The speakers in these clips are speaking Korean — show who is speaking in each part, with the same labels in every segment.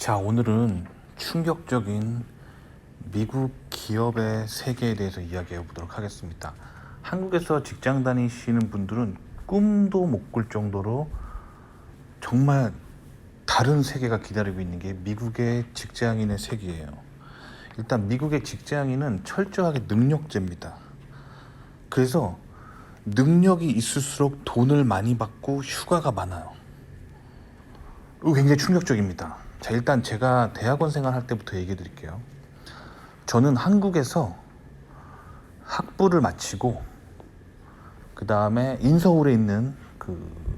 Speaker 1: 자, 오늘은 충격적인 미국 기업의 세계에 대해서 이야기해 보도록 하겠습니다. 한국에서 직장 다니시는 분들은 꿈도 못 꿀 정도로 정말 다른 세계가 기다리고 있는 게 미국의 직장인의 세계예요. 일단 미국의 직장인은 철저하게 능력제입니다. 그래서 능력이 있을수록 돈을 많이 받고 휴가가 많아요. 이거 굉장히 충격적입니다. 자, 일단 제가 대학원 생활할 때부터 얘기해 드릴게요. 저는 한국에서 학부를 마치고 그 다음에 인서울에 있는 그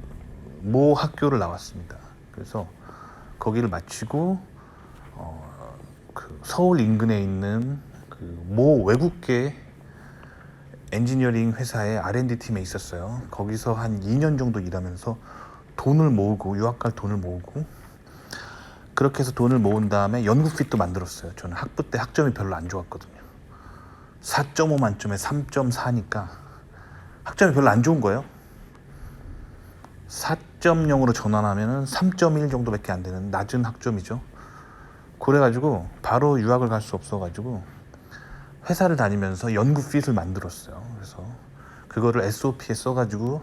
Speaker 1: 모 학교를 나왔습니다. 그래서 거기를 마치고 그 서울 인근에 있는 그 모 외국계 엔지니어링 회사의 R&D 팀에 있었어요. 거기서 한 2년 정도 일하면서 돈을 모으고 유학 갈 돈을 모으고 그렇게 해서 돈을 모은 다음에 연구핏도 만들었어요. 저는 학부 때 학점이 별로 안 좋았거든요. 4.5 만점에 3.4니까 학점이 별로 안 좋은 거예요. 4.0으로 전환하면 3.1 정도밖에 안 되는 낮은 학점이죠. 그래가지고 바로 유학을 갈 수 없어가지고 회사를 다니면서 연구핏을 만들었어요. 그래서 그거를 SOP에 써가지고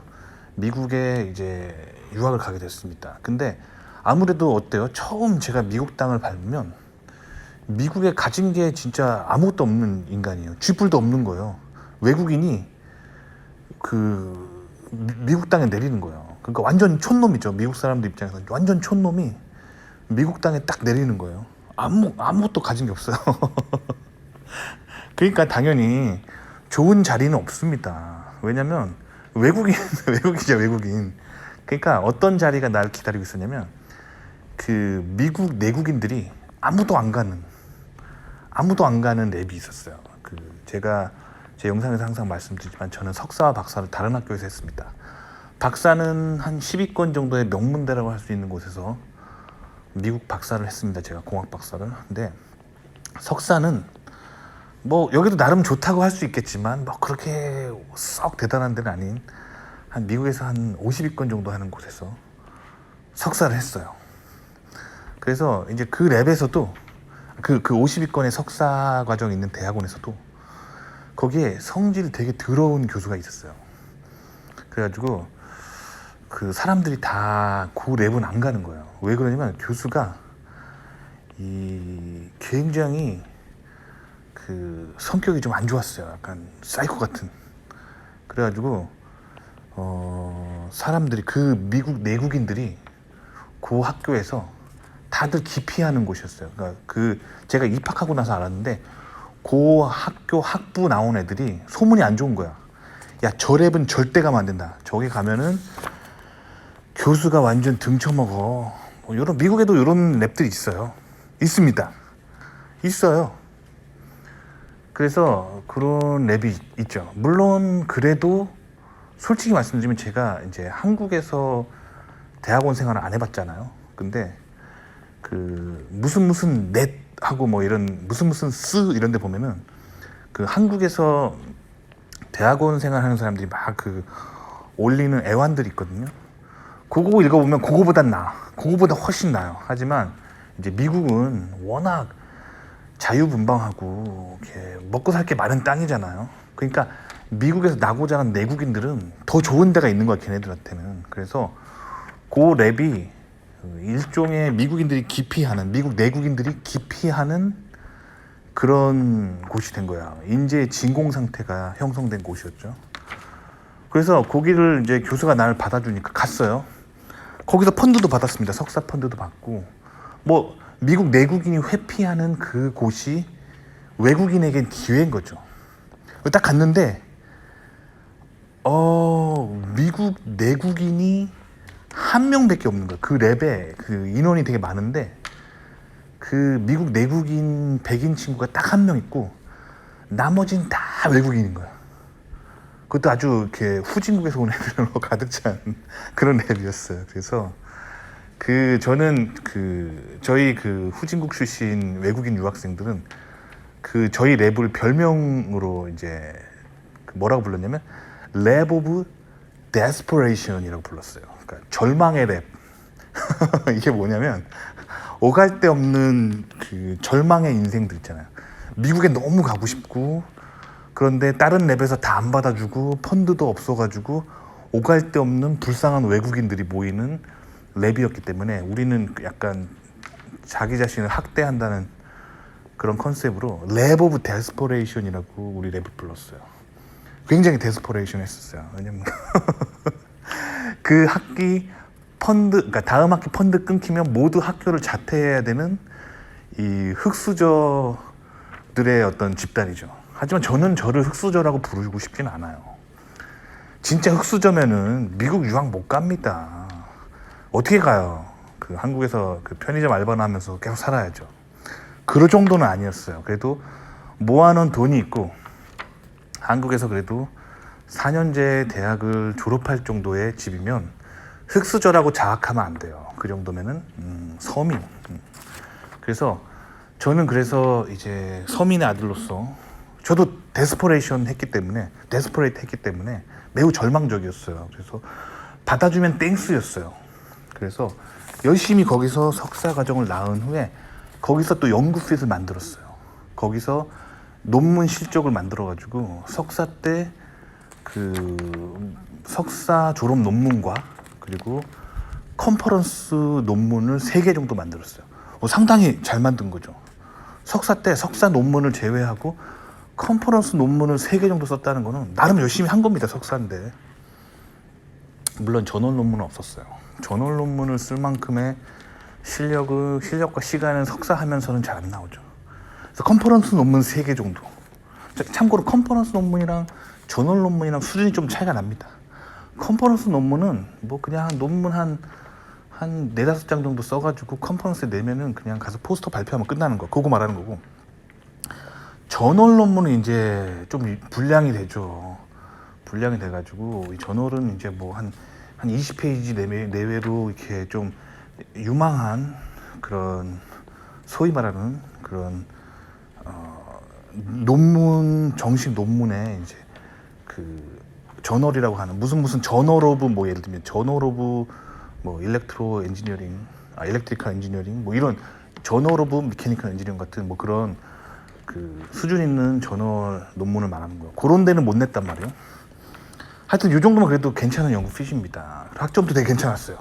Speaker 1: 미국에 이제 유학을 가게 됐습니다. 근데 아무래도 어때요? 처음 제가 미국 땅을 밟으면 미국에 가진 게 진짜 아무것도 없는 인간이에요. 쥐뿔도 없는 거예요. 외국인이 그 미국 땅에 내리는 거예요. 그러니까 완전 촌놈이죠. 미국 사람들 입장에서 완전 촌놈이 미국 땅에 딱 내리는 거예요. 아무것도 가진 게 없어요. 그러니까 당연히 좋은 자리는 없습니다. 왜냐면 외국이죠, 외국인. 그러니까 어떤 자리가 날 기다리고 있었냐면 그 미국 내국인들이 아무도 안 가는 랩이 있었어요. 그 제가 제 영상에서 항상 말씀드리지만 저는 석사와 박사를 다른 학교에서 했습니다. 박사는 한 10위권 정도의 명문대라고 할 수 있는 곳에서 미국 박사를 했습니다. 제가 공학 박사를. 근데 석사는 뭐 여기도 나름 좋다고 할 수 있겠지만 뭐 그렇게 썩 대단한 데는 아닌 한 미국에서 한 50위권 정도 하는 곳에서 석사를 했어요. 그래서 이제 그 랩에서도 그 50위권의 석사 과정 있는 대학원에서도 거기에 성질 되게 더러운 교수가 있었어요. 그래가지고 그 사람들이 다 그 랩은 안 가는 거예요. 왜 그러냐면 교수가 이 굉장히 그 성격이 좀 안 좋았어요. 약간 사이코 같은. 그래가지고 사람들이 그 미국 내국인들이 그 학교에서 다들 기피하는 곳이었어요. 그러니까 그 제가 입학하고 나서 알았는데 그 학교 학부 나온 애들이 소문이 안 좋은 거야. 야, 저 랩은 절대 가면 안 된다. 저기 가면은 교수가 완전 등쳐먹어. 뭐 요런 미국에도 이런 랩들이 있어요. 있습니다. 있어요. 그래서 그런 랩이 있죠. 물론 그래도 솔직히 말씀드리면 제가 이제 한국에서 대학원 생활을 안 해봤잖아요. 근데 그 무슨 넷하고 뭐 이런 무슨 스 이런 데 보면은 그 한국에서 대학원 생활하는 사람들이 막 그 올리는 애완들이 있거든요. 그거 읽어보면 그거보다 훨씬 나아요. 하지만 이제 미국은 워낙 자유분방하고 이렇게 먹고 살 게 많은 땅이잖아요. 그러니까 미국에서 나고 자란 내국인들은 더 좋은 데가 있는 거야, 걔네들한테는. 그래서 그 랩이 일종의 미국 내국인들이 기피하는 그런 곳이 된 거야. 인재의 진공 상태가 형성된 곳이었죠. 그래서 거기를 이제 교수가 날 받아주니까 갔어요. 거기서 펀드도 받았습니다. 석사 펀드도 받고. 뭐 미국 내국인이 회피하는 그 곳이 외국인에겐 기회인 거죠. 딱 갔는데 미국 내국인이 한 명밖에 없는 거예요. 그 랩에 그 인원이 되게 많은데 그 미국 내국인 백인 친구가 딱 한 명 있고 나머지는 다 외국인인 거야. 그것도 아주 이렇게 후진국에서 온 애들로 가득 찬 그런 랩이었어요. 그래서 저는 저희 후진국 출신 외국인 유학생들은 저희 랩을 별명으로 이제 뭐라고 불렀냐면 랩 오브 데스퍼레이션이라고 불렀어요. 그러니까 절망의 랩. 이게 뭐냐면 오갈 데 없는 그 절망의 인생들 있잖아요. 미국에 너무 가고 싶고 그런데 다른 랩에서 다 안 받아주고 펀드도 없어가지고 오갈 데 없는 불쌍한 외국인들이 모이는 랩이었기 때문에 우리는 약간 자기 자신을 학대한다는 그런 컨셉으로 랩 오브 데스퍼레이션이라고 우리 랩을 불렀어요. 굉장히 데스퍼레이션 했었어요. 왜냐면 그 학기 펀드, 그러니까 다음 학기 펀드 끊기면 모두 학교를 자퇴해야 되는 이 흑수저들의 어떤 집단이죠. 하지만 저는 저를 흑수저라고 부르고 싶진 않아요. 진짜 흑수저면은 미국 유학 못 갑니다. 어떻게 가요? 그 한국에서 그 편의점 알바나 하면서 계속 살아야죠. 그럴 정도는 아니었어요. 그래도 모아놓은 돈이 있고 한국에서 그래도 4년제 대학을 졸업할 정도의 집이면 흑수저라고 자학하면 안 돼요. 그 정도면은 서민. 그래서 저는 그래서 이제 서민의 아들로서 저도 데스퍼레이트 했기 때문에 매우 절망적이었어요. 그래서 받아주면 땡스였어요. 그래서 열심히 거기서 석사 과정을 낳은 후에 거기서 또 연구핏을 만들었어요. 거기서 논문 실적을 만들어가지고 석사 때 그 석사 졸업 논문과 그리고 컨퍼런스 논문을 3개 정도 만들었어요. 상당히 잘 만든 거죠. 석사 때 석사 논문을 제외하고 컨퍼런스 논문을 3개 정도 썼다는 거는 나름 열심히 한 겁니다. 석사인데. 물론 저널 논문은 없었어요. 저널 논문을 쓸 만큼의 실력과 시간은 석사 하면서는 잘 안 나오죠. 그래서 컨퍼런스 논문 3개 정도. 참고로 컨퍼런스 논문이랑 저널 논문이랑 수준이 좀 차이가 납니다. 컨퍼런스 논문은 뭐 그냥 논문 한 4-5장 정도 써가지고 컨퍼런스에 내면은 그냥 가서 포스터 발표하면 끝나는 거. 그거 말하는 거고. 저널 논문은 이제 좀 분량이 되죠. 분량이 돼가지고 이 저널은 이제 뭐 한 20페이지 내외로 이렇게 좀 유망한 그런 소위 말하는 그런 논문, 정식 논문에 이제 그 저널이라고 하는 무슨 저널 오브 뭐 예를 들면 저널 오브 뭐 일렉트로 엔지니어링, 일렉트리컬 엔지니어링 뭐 이런 저널 오브 메케니컬 엔지니어링 같은 뭐 그런 그 수준 있는 저널 논문을 말하는 거예요. 그런 데는 못 냈단 말이에요. 하여튼 이 정도면 그래도 괜찮은 연구 핏입니다. 학점도 되게 괜찮았어요.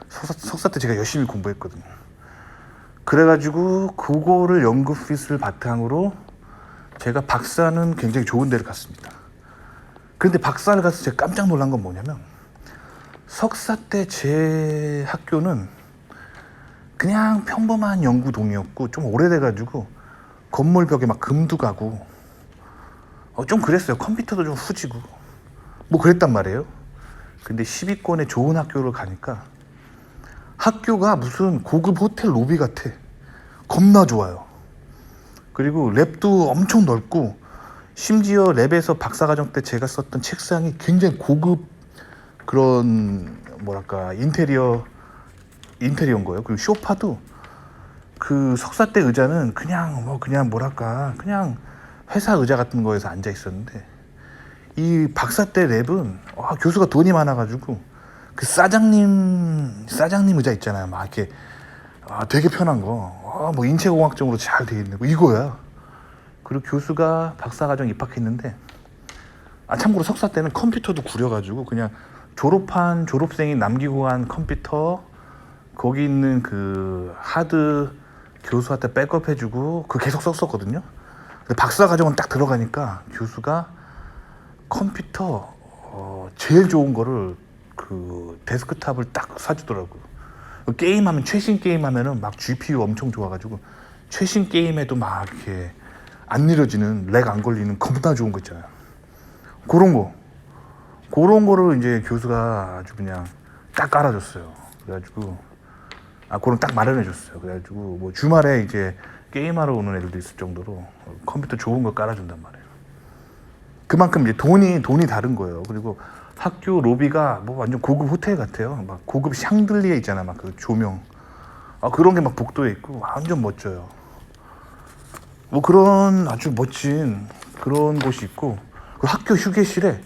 Speaker 1: 석사 때 제가 열심히 공부했거든요. 그래가지고 그거를 연구 핏을 바탕으로 제가 박사는 굉장히 좋은 데를 갔습니다. 그런데 박사를 가서 제가 깜짝 놀란 건 뭐냐면 석사 때 제 학교는 그냥 평범한 연구동이었고 좀 오래돼가지고 건물 벽에 막 금도 가고 좀 그랬어요. 컴퓨터도 좀 후지고 뭐 그랬단 말이에요. 근데 10위권의 좋은 학교를 가니까 학교가 무슨 고급 호텔 로비 같아. 겁나 좋아요. 그리고 랩도 엄청 넓고 심지어 랩에서 박사과정 때 제가 썼던 책상이 굉장히 고급 그런 뭐랄까 인테리어인 거예요. 그리고 소파도 그 석사 때 의자는 그냥 뭐랄까 그냥 회사 의자 같은 거에서 앉아 있었는데 이 박사 때 랩은 교수가 돈이 많아가지고 그 사장님 의자 있잖아요. 막 이렇게 되게 편한 거. 뭐 인체공학적으로 잘 돼 있는 거 이거야. 그리고 교수가 박사과정 입학했는데 참고로 석사 때는 컴퓨터도 구려가지고 그냥 졸업생이 남기고 간 컴퓨터 거기 있는 그 하드 교수한테 백업 해주고 그거 계속 썼었거든요. 근데 박사과정은 딱 들어가니까 교수가 컴퓨터 제일 좋은 거를 그 데스크탑을 딱 사주더라고요. 게임하면 최신 게임하면은 막 GPU 엄청 좋아가지고 최신 게임에도 막 이렇게 안 느려지는 렉 안 걸리는 겁나 좋은 거 있잖아요. 그런 거를 이제 교수가 아주 그냥 딱 깔아줬어요. 그래가지고 그런 딱 마련해줬어요. 그래가지고 뭐 주말에 이제 게임하러 오는 애들도 있을 정도로 컴퓨터 좋은 거 깔아준단 말이에요. 그만큼 이제 돈이 다른 거예요. 그리고 학교 로비가 뭐 완전 고급 호텔 같아요. 막 고급 샹들리에 있잖아, 막 그 조명. 그런 게 막 복도에 있고 완전 멋져요. 뭐 그런 아주 멋진 그런 곳이 있고 그 학교 휴게실에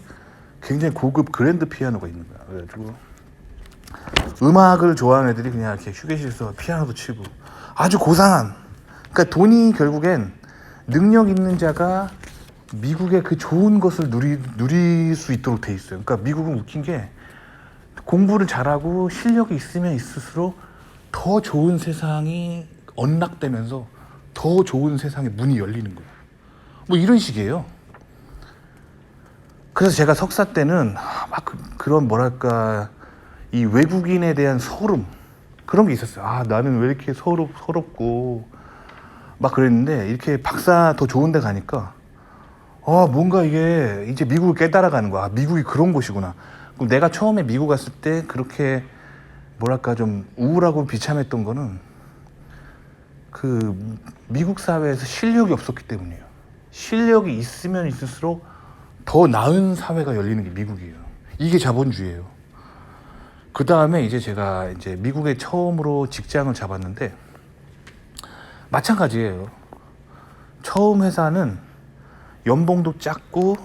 Speaker 1: 굉장히 고급 그랜드 피아노가 있는 거야. 그래가지고 음악을 좋아하는 애들이 그냥 이렇게 휴게실에서 피아노도 치고 아주 고상한. 그러니까 돈이 결국엔 능력 있는 자가 미국의 그 좋은 것을 누릴 수 있도록 돼 있어요. 그러니까 미국은 웃긴 게 공부를 잘하고 실력이 있으면 있을수록 더 좋은 세상이 언락되면서 더 좋은 세상의 문이 열리는 거예요. 뭐 이런 식이에요. 그래서 제가 석사 때는 막 그런 뭐랄까 이 외국인에 대한 서름 그런 게 있었어요. 아 나는 왜 이렇게 서럽고 막 그랬는데 이렇게 박사 더 좋은 데 가니까 뭔가 이게 이제 미국을 깨달아가는 거야. 미국이 그런 곳이구나. 그럼 내가 처음에 미국 갔을 때 그렇게 뭐랄까 좀 우울하고 비참했던 거는 그 미국 사회에서 실력이 없었기 때문이에요. 실력이 있으면 있을수록 더 나은 사회가 열리는 게 미국이에요. 이게 자본주의예요. 그 다음에 이제 제가 이제 미국에 처음으로 직장을 잡았는데 마찬가지예요. 처음 회사는 연봉도 작고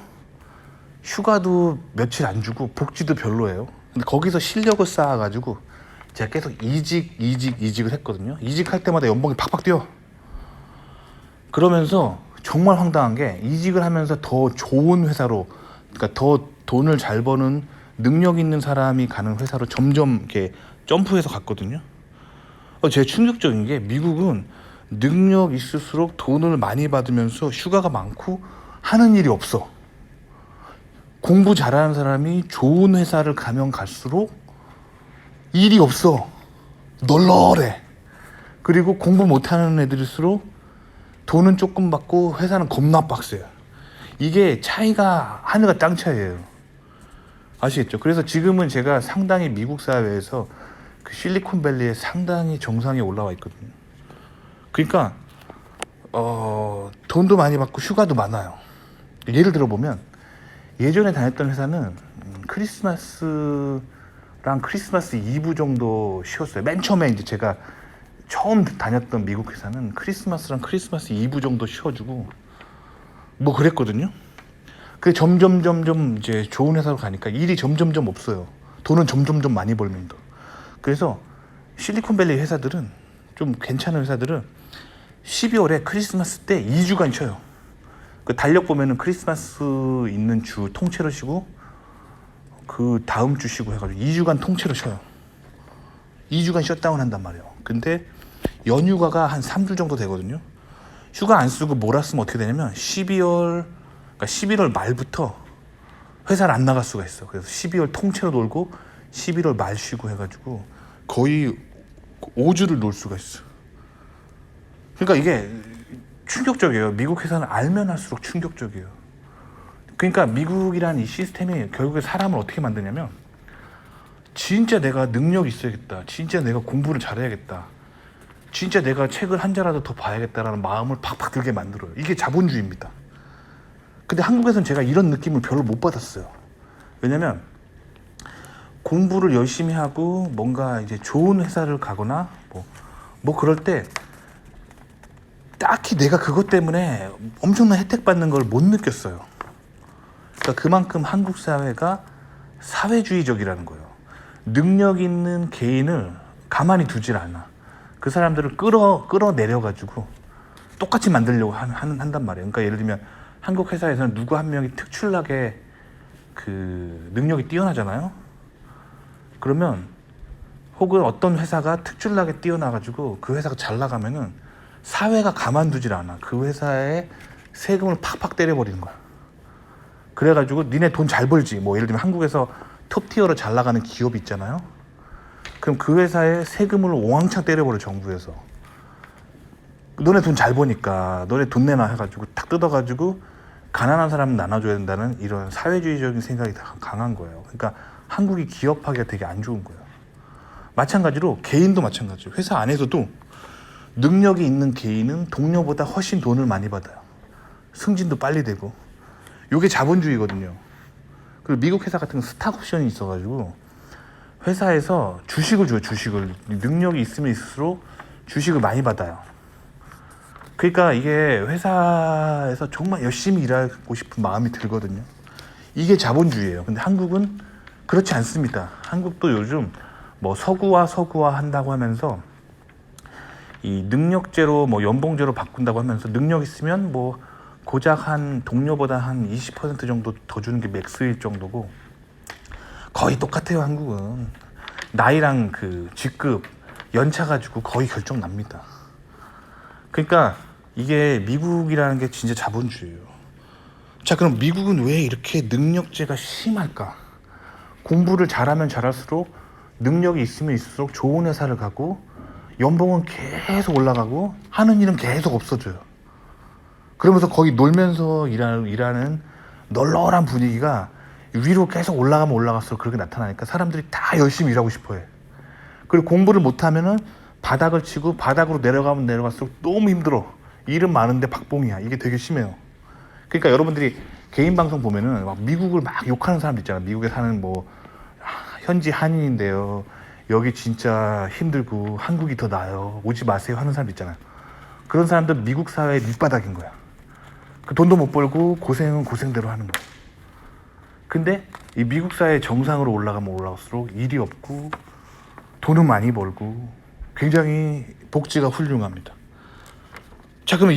Speaker 1: 휴가도 며칠 안 주고 복지도 별로예요. 근데 거기서 실력을 쌓아가지고 제가 계속 이직을 했거든요. 이직할 때마다 연봉이 팍팍 뛰어. 그러면서 정말 황당한 게 이직을 하면서 더 좋은 회사로, 그러니까 더 돈을 잘 버는 능력 있는 사람이 가는 회사로 점점 이렇게 점프해서 갔거든요. 제가 충격적인 게 미국은 능력 있을수록 돈을 많이 받으면서 휴가가 많고 하는 일이 없어. 공부 잘하는 사람이 좋은 회사를 가면 갈수록 일이 없어. 널널해. 그리고 공부 못하는 애들일수록 돈은 조금 받고 회사는 겁나 빡세요. 이게 차이가 하늘과 땅 차이예요. 아시겠죠? 그래서 지금은 제가 상당히 미국 사회에서 그 실리콘밸리에 상당히 정상에 올라와 있거든요. 그러니까 돈도 많이 받고 휴가도 많아요. 예를 들어 보면 예전에 다녔던 회사는 크리스마스랑 크리스마스 이브 정도 쉬었어요. 맨 처음에 이제 제가 처음 다녔던 미국 회사는 크리스마스랑 크리스마스 이브 정도 쉬어주고 뭐 그랬거든요. 그게 점점 이제 좋은 회사로 가니까 일이 점점 없어요. 돈은 점점 많이 벌면서. 그래서 실리콘밸리 회사들은 좀 괜찮은 회사들은 12월에 크리스마스 때 2주간 쉬어요. 그 달력 보면은 크리스마스 있는 주 통째로 쉬고 그 다음 주 쉬고 해가지고 2주간 통째로 쉬어요. 2주간 셧다운 한단 말이에요. 근데 연휴가가 한 3주 정도 되거든요. 휴가 안 쓰고 몰았으면 어떻게 되냐면 그러니까 11월 말부터 회사를 안 나갈 수가 있어. 그래서 12월 통째로 놀고 11월 말 쉬고 해가지고 거의 5주를 놀 수가 있어. 그러니까 이게 충격적이에요. 미국 회사는 알면 할수록 충격적이에요. 그러니까 미국이라는 이 시스템이 결국에 사람을 어떻게 만드냐면 진짜 내가 능력이 있어야겠다. 진짜 내가 공부를 잘해야겠다. 진짜 내가 책을 한 자라도 더 봐야겠다라는 마음을 팍팍 들게 만들어요. 이게 자본주의입니다. 근데 한국에서는 제가 이런 느낌을 별로 못 받았어요. 왜냐면 공부를 열심히 하고 뭔가 이제 좋은 회사를 가거나 뭐 그럴 때 딱히 내가 그것 때문에 엄청난 혜택 받는 걸 못 느꼈어요. 그러니까 그만큼 한국 사회가 사회주의적이라는 거예요. 능력 있는 개인을 가만히 두질 않아. 그 사람들을 끌어내려가지고 똑같이 만들려고 한단 말이에요. 그러니까 예를 들면 한국 회사에서는 누구 한 명이 특출나게 그 능력이 뛰어나잖아요. 그러면 혹은 어떤 회사가 특출나게 뛰어나가지고 그 회사가 잘 나가면은 사회가 가만두질 않아. 그 회사에 세금을 팍팍 때려버리는 거야. 그래가지고 니네 돈 잘 벌지. 뭐 예를 들면 한국에서 톱티어로 잘 나가는 기업이 있잖아요. 그럼 그 회사에 세금을 옹왕창 때려버려 정부에서. 너네 돈 잘 버니까 너네 돈 내놔 해가지고 탁 뜯어가지고 가난한 사람은 나눠줘야 된다는 이런 사회주의적인 생각이 다 강한 거예요. 그러니까 한국이 기업하기가 되게 안 좋은 거예요. 마찬가지로 개인도 마찬가지예요. 회사 안에서도 능력이 있는 개인은 동료보다 훨씬 돈을 많이 받아요. 승진도 빨리 되고. 이게 자본주의거든요. 그리고 미국 회사 같은 건 스탁 옵션이 있어가지고 회사에서 주식을 줘요. 주식을. 능력이 있으면 있을수록 주식을 많이 받아요. 그러니까 이게 회사에서 정말 열심히 일하고 싶은 마음이 들거든요. 이게 자본주의예요. 근데 한국은 그렇지 않습니다. 한국도 요즘 뭐 서구화 한다고 하면서 이 능력제로 뭐 연봉제로 바꾼다고 하면서 능력 있으면 뭐 고작 한 동료보다 한 20% 정도 더 주는 게 맥스일 정도고 거의 똑같아요. 한국은 나이랑 그 직급 연차 가지고 거의 결정 납니다. 그러니까 이게 미국이라는 게 진짜 자본주의예요. 자, 그럼 미국은 왜 이렇게 능력제가 심할까? 공부를 잘하면 잘할수록 능력이 있으면 있을수록 좋은 회사를 가고 연봉은 계속 올라가고 하는 일은 계속 없어져요. 그러면서 거기 놀면서 일하는 널널한 분위기가 위로 계속 올라가면 올라갈수록 그렇게 나타나니까 사람들이 다 열심히 일하고 싶어 해. 그리고 공부를 못하면은 바닥을 치고 바닥으로 내려가면 내려갈수록 너무 힘들어. 일은 많은데 박봉이야. 이게 되게 심해요. 그러니까 여러분들이 개인 방송 보면은 막 미국을 막 욕하는 사람들 있잖아. 미국에 사는 뭐 현지 한인인데요. 여기 진짜 힘들고 한국이 더 나아요. 오지 마세요 하는 사람들 있잖아요. 그런 사람들 미국 사회의 밑바닥인 거야. 그 돈도 못 벌고 고생은 고생대로 하는 거야. 근데 이 미국 사회 정상으로 올라가면 올라갈수록 일이 없고 돈은 많이 벌고 굉장히 복지가 훌륭합니다. 자, 그러면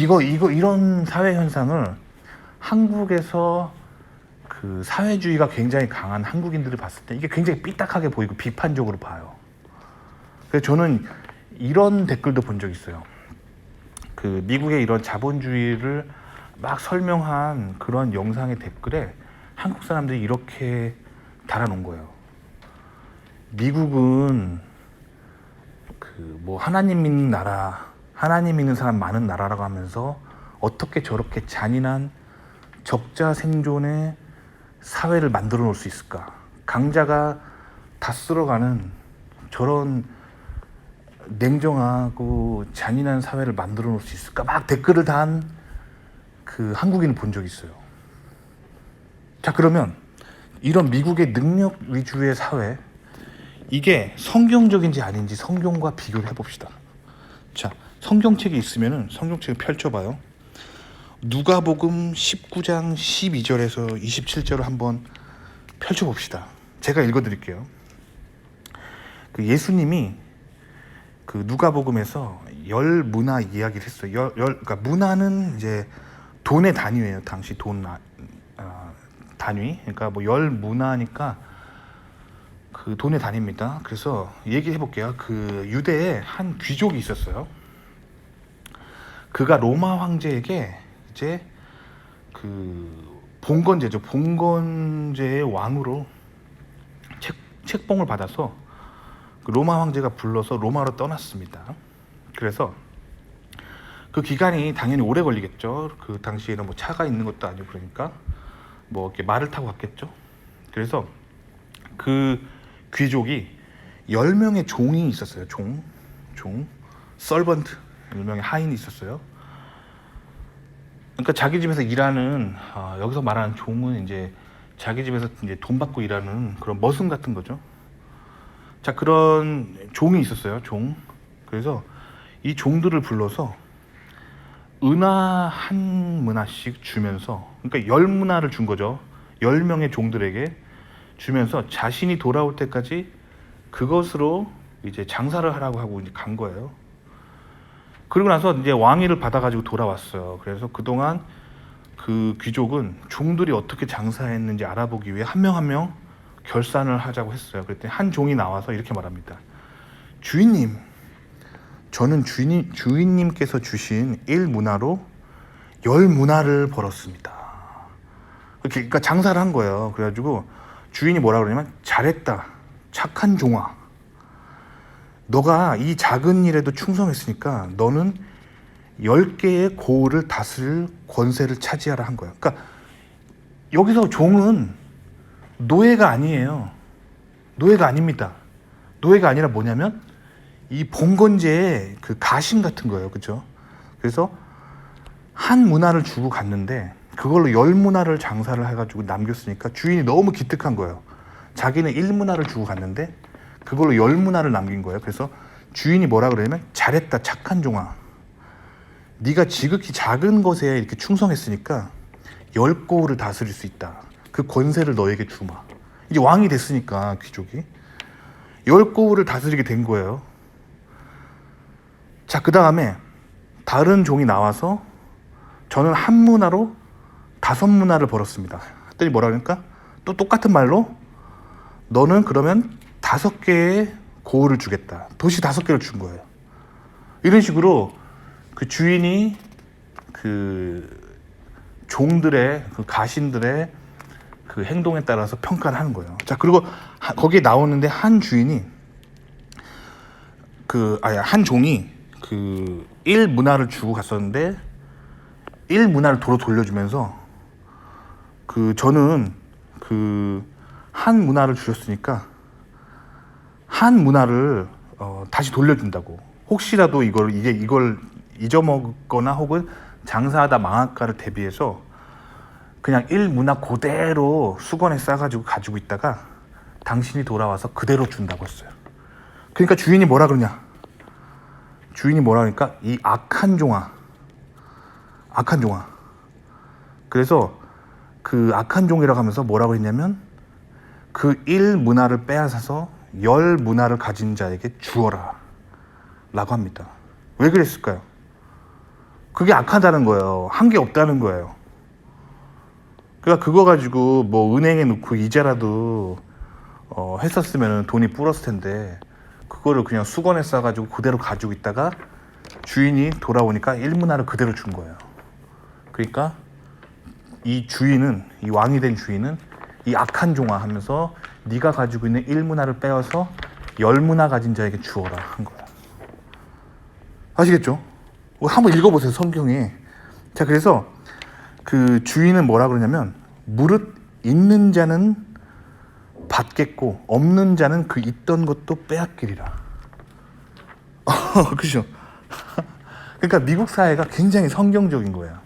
Speaker 1: 이런 사회 현상을 한국에서 그 사회주의가 굉장히 강한 한국인들이 봤을 때 이게 굉장히 삐딱하게 보이고 비판적으로 봐요. 그래서 저는 이런 댓글도 본 적 있어요. 그 미국의 이런 자본주의를 막 설명한 그런 영상의 댓글에 한국 사람들이 이렇게 달아놓은 거예요. 미국은 그 뭐 하나님 믿는 나라, 하나님 믿는 사람 많은 나라라고 하면서 어떻게 저렇게 잔인한 적자 생존의 사회를 만들어 놓을 수 있을까? 강자가 다 쓸어가는 저런 냉정하고 잔인한 사회를 만들어 놓을 수 있을까? 막 댓글을 단 그 한국인을 본 적이 있어요. 자, 그러면 이런 미국의 능력 위주의 사회, 이게 성경적인지 아닌지 성경과 비교를 해봅시다. 자, 성경책이 있으면은 성경책을 펼쳐봐요. 누가복음 19장 12절에서 27절을 한번 펼쳐봅시다. 제가 읽어드릴게요. 그 예수님이 그 누가복음에서 열 문화 이야기를 했어요. 그러니까 문화는 이제 돈의 단위예요. 당시 돈 단위. 그러니까 뭐 열 문화니까 그 돈의 단위입니다. 그래서 얘기해 볼게요. 그 유대에 한 귀족이 있었어요. 그가 로마 황제에게 이제 그 봉건제의 왕으로 책봉을 받아서 그 로마 황제가 불러서 로마로 떠났습니다. 그래서 그 기간이 당연히 오래 걸리겠죠. 그 당시에는 뭐 차가 있는 것도 아니고 그러니까 뭐 이렇게 말을 타고 갔겠죠. 그래서 그 귀족이 10명의 종이 있었어요. 종, 서번트 10명의 하인이 있었어요. 그러니까 자기 집에서 일하는 여기서 말하는 종은 이제 자기 집에서 이제 돈 받고 일하는 그런 머슴 같은 거죠. 자, 그런 종이 있었어요. 종. 그래서 이 종들을 불러서 은하 한 문화씩 주면서, 그러니까 10문화를 준 거죠. 10명의 종들에게 주면서 자신이 돌아올 때까지 그것으로 이제 장사를 하라고 하고 이제 간 거예요. 그리고 나서 이제 왕위를 받아가지고 돌아왔어요. 그래서 그동안 그 귀족은 종들이 어떻게 장사했는지 알아보기 위해 한 명 한 명 결산을 하자고 했어요. 그랬더니 한 종이 나와서 이렇게 말합니다. 주인님, 저는 주인님께서 주신 1문화로 10문화를 벌었습니다. 그러니까 장사를 한 거예요. 그래가지고 주인이 뭐라 그러냐면, 잘했다, 착한 종아. 너가 이 작은 일에도 충성했으니까 너는 10개의 고을을 다스릴 권세를 차지하라 한 거예요. 그러니까 여기서 종은 노예가 아니에요. 노예가 아닙니다. 노예가 아니라 뭐냐면 이 봉건제의 그 가신 같은 거예요. 그죠? 그래서 한 문화를 주고 갔는데 그걸로 10문화를 장사를 해가지고 남겼으니까 주인이 너무 기특한 거예요. 자기는 1문화를 주고 갔는데 그걸로 10문화를 남긴 거예요. 그래서 주인이 뭐라 그러냐면, 잘했다, 착한 종아. 네가 지극히 작은 것에 이렇게 충성했으니까 10고을을 다스릴 수 있다. 그 권세를 너에게 주마. 이제 왕이 됐으니까 귀족이 10고을을 다스리게 된 거예요. 자, 그 다음에 다른 종이 나와서 저는 한 문화로 5문화를 벌었습니다. 했더니 뭐라 그러니까 또 똑같은 말로 너는 그러면 5개의 고을을 주겠다. 도시 5개를 준 거예요. 이런 식으로 그 주인이 그 종들의 그 가신들의 그 행동에 따라서 평가를 하는 거예요. 자, 그리고 거기에 나오는데 한 주인이 한 종이 그 1문화를 주고 갔었는데 1문화를 도로 돌려주면서 저는 한 문화를 주셨으니까 한 문화를 다시 돌려준다고. 혹시라도 이걸 잊어먹거나 혹은 장사하다 망할까를 대비해서 그냥 1문화 그대로 수건에 싸가지고 가지고 있다가 당신이 돌아와서 그대로 준다고 했어요. 그러니까 주인이 뭐라 그러냐? 주인이 뭐라 그러니까 이 악한 종아. 그래서 그 악한 종이라고 하면서 뭐라고 했냐면 그 1문화를 빼앗아서 10문화를 가진 자에게 주어라 라고 합니다. 왜 그랬을까요? 그게 악하다는 거예요. 한 게 없다는 거예요. 그러니까 그거 가지고 뭐 은행에 넣고 이자라도 했었으면 돈이 불었을 텐데 그거를 그냥 수건에 싸가지고 그대로 가지고 있다가 주인이 돌아오니까 1문화를 그대로 준 거예요. 그러니까 이 왕이 된 주인은 이 악한 종아 하면서 네가 가지고 있는 1문화를 빼어서 10문화 가진 자에게 주어라 한 거야. 아시겠죠? 한번 읽어보세요, 성경에. 자, 그래서 그 주인은 뭐라 그러냐면 무릇 있는 자는 받겠고 없는 자는 그 있던 것도 빼앗기리라. 그죠? 그러니까 미국 사회가 굉장히 성경적인 거예요.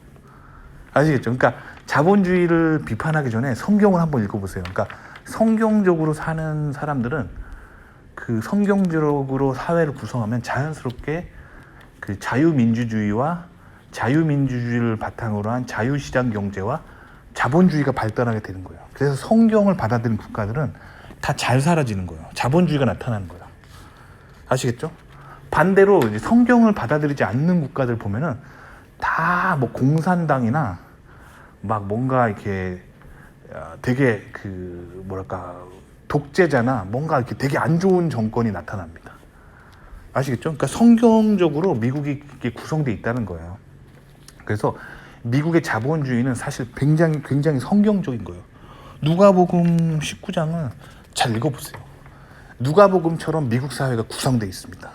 Speaker 1: 아시겠죠? 그러니까 자본주의를 비판하기 전에 성경을 한번 읽어보세요. 그러니까 성경적으로 사는 사람들은 그 성경적으로 사회를 구성하면 자연스럽게 그 자유민주주의와 자유민주주의를 바탕으로 한 자유시장 경제와 자본주의가 발달하게 되는 거예요. 그래서 성경을 받아들인 국가들은 다 잘 사라지는 거예요. 자본주의가 나타나는 거예요. 아시겠죠? 반대로 이제 성경을 받아들이지 않는 국가들 보면은 다 뭐 공산당이나 막 뭔가 이렇게 되게 그 뭐랄까 독재자나 뭔가 이렇게 되게 안 좋은 정권이 나타납니다. 아시겠죠? 그러니까 성경적으로 미국이 이렇게 구성되어 있다는 거예요. 그래서 미국의 자본주의는 사실 굉장히 성경적인 거예요. 누가복음 19장을 잘 읽어보세요. 누가복음처럼 미국 사회가 구성되어 있습니다.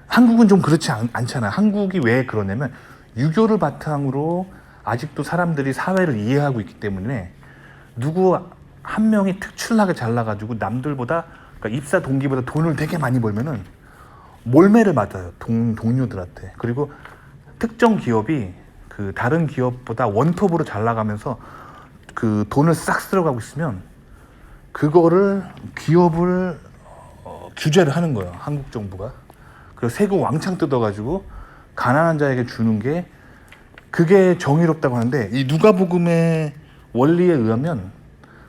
Speaker 1: 한국은 좀 그렇지 않잖아요. 한국이 왜 그러냐면 유교를 바탕으로 아직도 사람들이 사회를 이해하고 있기 때문에 누구 한 명이 특출나게 잘나가지고 남들보다 그러니까 입사 동기보다 돈을 되게 많이 벌면은 몰매를 맞아요. 동료들한테. 그리고 특정 기업이 그 다른 기업보다 원톱으로 잘 나가면서 그 돈을 싹 쓸어가고 있으면 그거를 기업을 규제를 하는 거예요. 한국 정부가. 그래서 세금 왕창 뜯어가지고 가난한 자에게 주는 게 그게 정의롭다고 하는데 이 누가복음의 원리에 의하면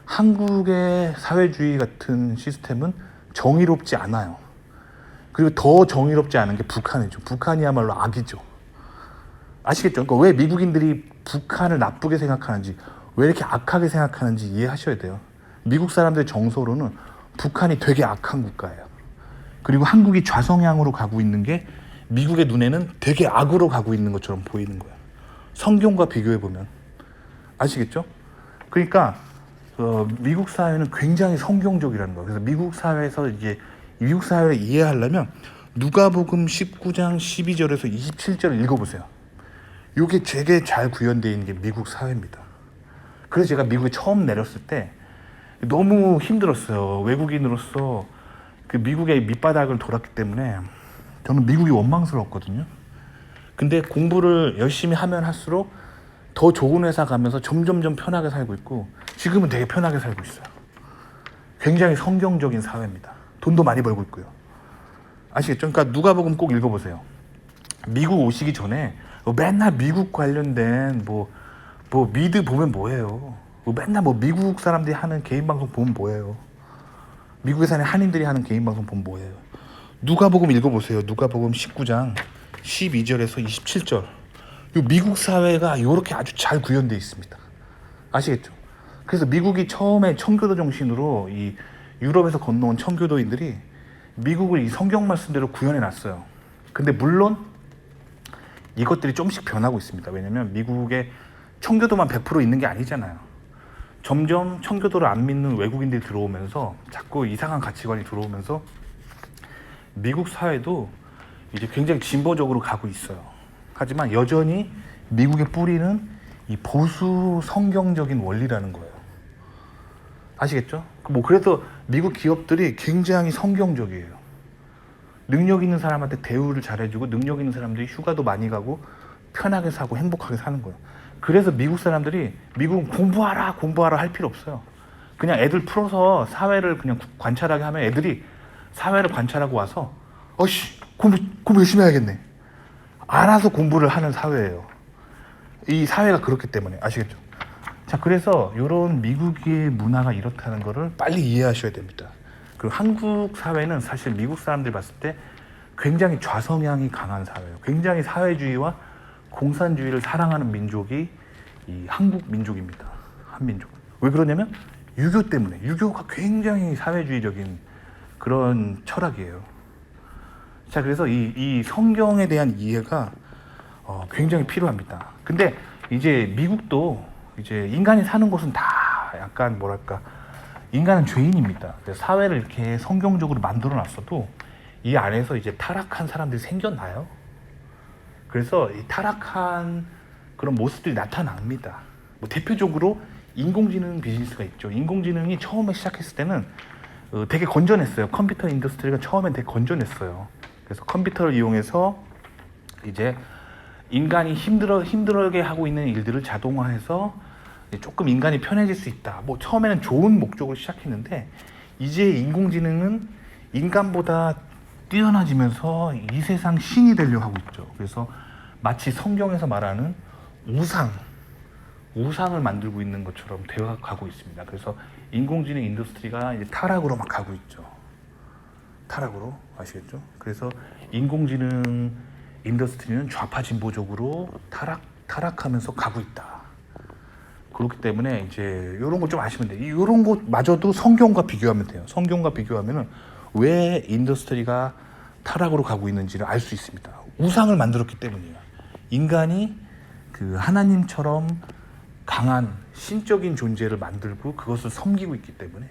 Speaker 1: 한국의 사회주의 같은 시스템은 정의롭지 않아요. 그리고 더 정의롭지 않은 게 북한이죠. 북한이야말로 악이죠. 아시겠죠? 그러니까 왜 미국인들이 북한을 나쁘게 생각하는지, 왜 이렇게 악하게 생각하는지 이해하셔야 돼요. 미국 사람들의 정서로는 북한이 되게 악한 국가예요. 그리고 한국이 좌성향으로 가고 있는 게 미국의 눈에는 되게 악으로 가고 있는 것처럼 보이는 거예요. 성경과 비교해보면. 아시겠죠? 그러니까 미국 사회는 굉장히 성경적이라는 거예요. 그래서 미국 사회에서 이제 미국 사회를 이해하려면 누가복음 19장 12절에서 27절을 읽어보세요. 이게 되게 잘 구현되어 있는 게 미국 사회입니다. 그래서 제가 미국에 처음 내렸을 때 너무 힘들었어요. 외국인으로서 그 미국의 밑바닥을 돌았기 때문에 저는 미국이 원망스러웠거든요. 근데 공부를 열심히 하면 할수록 더 좋은 회사 가면서 점점점 편하게 살고 있고 지금은 되게 편하게 살고 있어요. 굉장히 성경적인 사회입니다. 돈도 많이 벌고 있고요. 아시겠죠? 그러니까 누가복음 꼭 읽어보세요. 미국 오시기 전에 맨날 미국 관련된 뭐 미드 보면 뭐예요? 맨날 뭐 미국 사람들이 하는 개인 방송 보면 뭐예요? 미국에 사는 한인들이 하는 개인 방송 보면 뭐예요? 누가복음 읽어보세요. 누가복음 19장 12절에서 27절. 요 미국 사회가 이렇게 아주 잘 구현되어 있습니다. 아시겠죠? 그래서 미국이 처음에 청교도 정신으로 이 유럽에서 건너온 청교도인들이 미국을 이 성경 말씀대로 구현해 놨어요. 근데 물론 이것들이 조금씩 변하고 있습니다. 왜냐면 미국에 청교도만 100% 있는 게 아니잖아요. 점점 청교도를 안 믿는 외국인들이 들어오면서 자꾸 이상한 가치관이 들어오면서 미국 사회도 이제 굉장히 진보적으로 가고 있어요. 하지만 여전히 미국의 뿌리는 이 보수 성경적인 원리라는 거예요. 아시겠죠? 뭐 그래서 미국 기업들이 굉장히 성경적이에요. 능력 있는 사람한테 대우를 잘해주고 능력 있는 사람들이 휴가도 많이 가고 편하게 사고 행복하게 사는 거예요. 그래서 미국 사람들이 미국은 공부하라 할 필요 없어요. 그냥 애들 풀어서 사회를 그냥 관찰하게 하면 애들이 사회를 관찰하고 와서 공부 열심히 해야겠네. 알아서 공부를 하는 사회예요. 이 사회가 그렇기 때문에. 아시겠죠? 자, 그래서 이런 미국의 문화가 이렇다는 거를 빨리 이해하셔야 됩니다. 그리고 한국 사회는 사실 미국 사람들이 봤을 때 굉장히 좌성향이 강한 사회예요. 굉장히 사회주의와 공산주의를 사랑하는 민족이 이 한국 민족입니다. 한민족. 왜 그러냐면 유교 때문에. 유교가 굉장히 사회주의적인 그런 철학이에요. 자, 그래서 이 성경에 대한 이해가 굉장히 필요합니다. 근데 이제 미국도 이제 인간이 사는 곳은 다 약간 뭐랄까, 인간은 죄인입니다. 사회를 이렇게 성경적으로 만들어 놨어도 이 안에서 이제 타락한 사람들이 생겨나요. 그래서 이 타락한 그런 모습들이 나타납니다. 뭐 대표적으로 인공지능 비즈니스가 있죠. 인공지능이 처음에 시작했을 때는 되게 건전했어요. 컴퓨터 인더스트리가 처음엔 되게 건전했어요. 그래서 컴퓨터를 이용해서 이제 인간이 힘들게 하고 있는 일들을 자동화해서 조금 인간이 편해질 수 있다. 뭐 처음에는 좋은 목적으로 시작했는데 이제 인공지능은 인간보다 뛰어나지면서 이 세상 신이 되려고 하고 있죠. 그래서 마치 성경에서 말하는 우상을 만들고 있는 것처럼 되어 가고 있습니다. 그래서 인공지능 인더스트리가 이제 타락으로 막 가고 있죠. 타락으로. 아시겠죠? 그래서 인공지능 인더스트리는 좌파 진보적으로 타락하면서 가고 있다. 그렇기 때문에 이제 이런 거 좀 아시면 돼요. 이런 것마저도 성경과 비교하면 돼요. 성경과 비교하면은 왜 인더스트리가 타락으로 가고 있는지를 알 수 있습니다. 우상을 만들었기 때문이에요. 인간이 그 하나님처럼 강한 신적인 존재를 만들고 그것을 섬기고 있기 때문에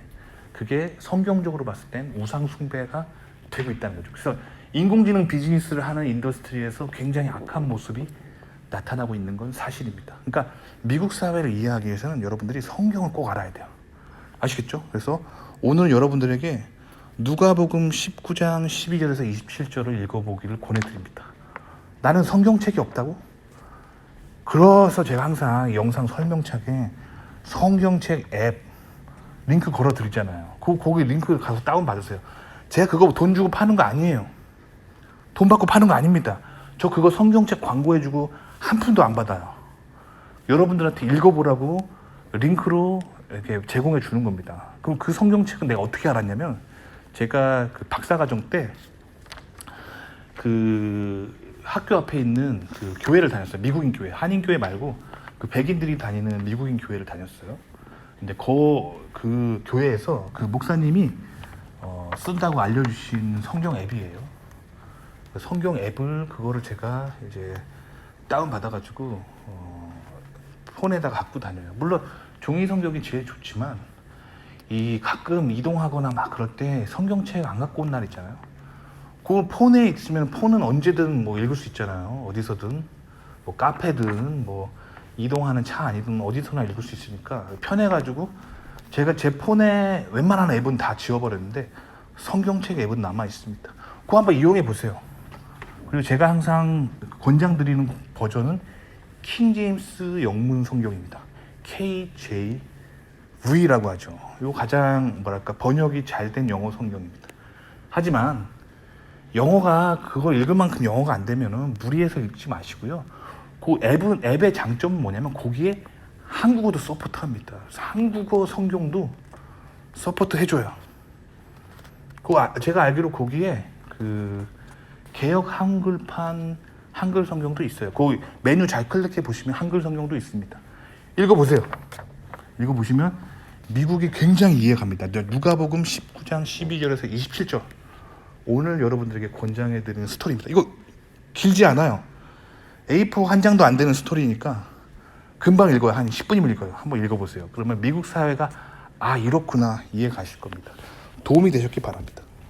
Speaker 1: 그게 성경적으로 봤을 땐 우상 숭배가 되고 있다는 거죠. 그래서 인공지능 비즈니스를 하는 인더스트리에서 굉장히 악한 모습이 나타나고 있는 건 사실입니다. 그러니까 미국 사회를 이해하기 위해서는 여러분들이 성경을 꼭 알아야 돼요. 아시겠죠? 그래서 오늘 여러분들에게 누가복음 19장 12절에서 27절을 읽어보기를 권해드립니다. 나는 성경책이 없다고? 그래서 제가 항상 영상 설명창에 성경책 앱 링크 걸어드리잖아요. 거기 링크 가서 다운받으세요. 제가 그거 돈 주고 파는 거 아니에요. 돈 받고 파는 거 아닙니다. 저 그거 성경책 광고해주고 한 푼도 안 받아요. 여러분들한테 읽어보라고 링크로 이렇게 제공해 주는 겁니다. 그럼 그 성경책은 내가 어떻게 알았냐면 제가 그 박사과정 때 그 학교 앞에 있는 그 교회를 다녔어요. 미국인 교회, 한인 교회 말고 그 백인들이 다니는 미국인 교회를 다녔어요. 근데 그 교회에서 그 목사님이 쓴다고 알려주신 성경 앱이에요. 성경 앱을 그거를 제가 이제 다운 받아가지고 폰에다가 갖고 다녀요. 물론 종이 성경이 제일 좋지만 이 가끔 이동하거나 막 그럴 때 성경책 안 갖고 온 날 있잖아요. 그 폰에 있으면 폰은 언제든 뭐 읽을 수 있잖아요. 어디서든 뭐 카페든 뭐 이동하는 차 아니든 어디서나 읽을 수 있으니까 편해가지고 제가 제 폰에 웬만한 앱은 다 지워버렸는데 성경책 앱은 남아 있습니다. 그거 한번 이용해 보세요. 그리고 제가 항상 권장드리는 버전은 킹제임스 영문 성경입니다. KJV라고 하죠. 이거 가장 뭐랄까 번역이 잘 된 영어 성경입니다. 하지만 영어가 그걸 읽을 만큼 영어가 안 되면은 무리해서 읽지 마시고요. 그 앱의 장점은 뭐냐면 거기에 한국어도 서포트합니다. 그래서 한국어 성경도 서포트 해줘요. 제가 알기로 거기에 그 개역 한글판 한글 성경도 있어요. 그 메뉴 잘 클릭해 보시면 한글 성경도 있습니다. 읽어보세요. 읽어보시면 미국이 굉장히 이해갑니다. 누가복음 19장 12절에서 27절. 오늘 여러분들에게 권장해드리는 스토리입니다. 이거 길지 않아요. A4 한 장도 안 되는 스토리니까 금방 읽어요. 한 10분이면 읽어요. 한번 읽어보세요. 그러면 미국 사회가 이렇구나 이해 가실 겁니다. 도움이 되셨기 바랍니다.